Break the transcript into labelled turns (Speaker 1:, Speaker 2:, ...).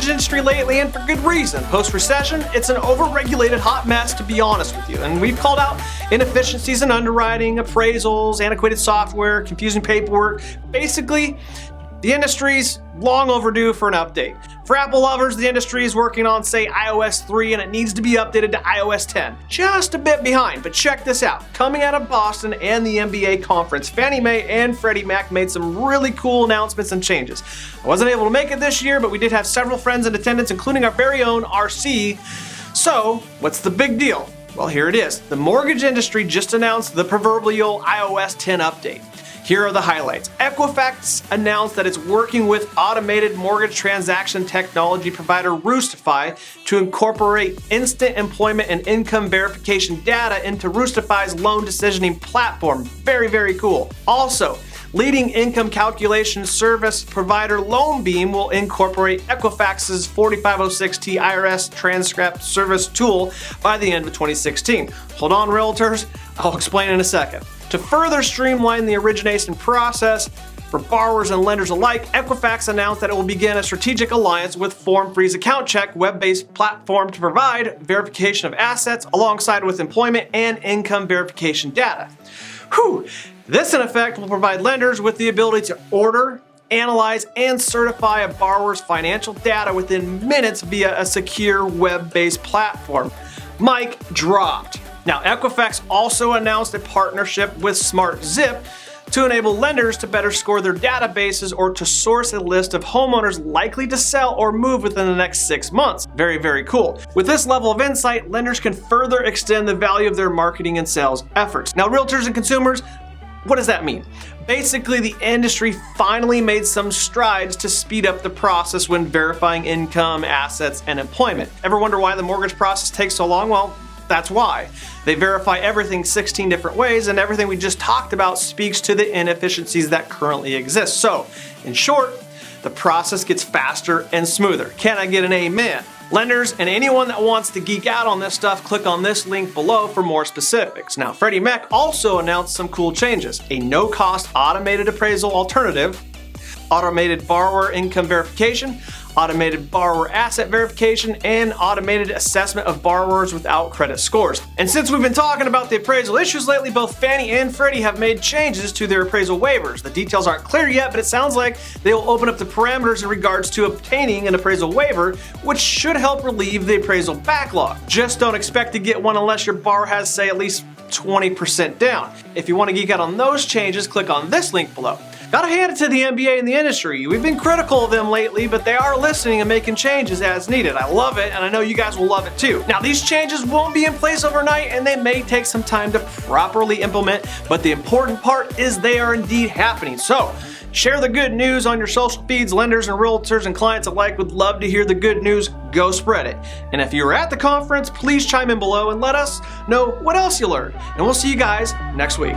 Speaker 1: mortgage industry lately, and for good reason. Post-recession, it's an overregulated hot mess, to be honest with you. And we've called out inefficiencies in underwriting, appraisals, antiquated software, confusing paperwork. Basically, the industry's long overdue for an update. For Apple lovers, the industry is working on, say, iOS 3, and it needs to be updated to iOS 10. Just a bit behind, but check this out. Coming out of Boston and the MBA conference, Fannie Mae and Freddie Mac made some really cool announcements and changes. I wasn't able to make it this year, but we did have several friends in attendance, including our very own RC. So, what's the big deal? Well, here it is. The mortgage industry just announced the proverbial iOS 10 update. Here are the highlights. Equifax announced that it's working with automated mortgage transaction technology provider Roostify to incorporate instant employment and income verification data into Roostify's loan decisioning platform. Very, very cool. Also, leading income calculation service provider LoanBeam will incorporate Equifax's 4506T IRS transcript service tool by the end of 2016. Hold on, realtors. I'll explain in a second. To further streamline the origination process for borrowers and lenders alike, Equifax announced that it will begin a strategic alliance with FormFree's Account Check web-based platform to provide verification of assets alongside with employment and income verification data. Whew! This, in effect, will provide lenders with the ability to order, analyze, and certify a borrower's financial data within minutes via a secure web-based platform. Mic dropped. Now, Equifax also announced a partnership with SmartZip to enable lenders to better score their databases or to source a list of homeowners likely to sell or move within the next 6 months. Very, very cool. With this level of insight, lenders can further extend the value of their marketing and sales efforts. Now, realtors and consumers, what does that mean? Basically, the industry finally made some strides to speed up the process when verifying income, assets, and employment. Ever wonder why the mortgage process takes so long? Well, that's why. They verify everything 16 different ways, and everything we just talked about speaks to the inefficiencies that currently exist. So, in short, the process gets faster and smoother. Can I get an amen? Lenders and anyone that wants to geek out on this stuff, click on this link below for more specifics. Now, Freddie Mac also announced some cool changes. A no-cost automated appraisal alternative, automated borrower income verification, automated borrower asset verification, and automated assessment of borrowers without credit scores. And since we've been talking about the appraisal issues lately, both Fannie and Freddie have made changes to their appraisal waivers. The details aren't clear yet, but it sounds like they will open up the parameters in regards to obtaining an appraisal waiver, which should help relieve the appraisal backlog. Just don't expect to get one unless your borrower has, say, at least 20% down. If you want to geek out on those changes, click on this link below. Gotta hand it to the MBA and the industry. We've been critical of them lately, but they are listening and making changes as needed. I love it, and I know you guys will love it too. Now, these changes won't be in place overnight, and they may take some time to properly implement, but the important part is they are indeed happening. So, share the good news on your social feeds. Lenders and realtors and clients alike would love to hear the good news. Go spread it. And if you were at the conference, please chime in below and let us know what else you learned. And we'll see you guys next week.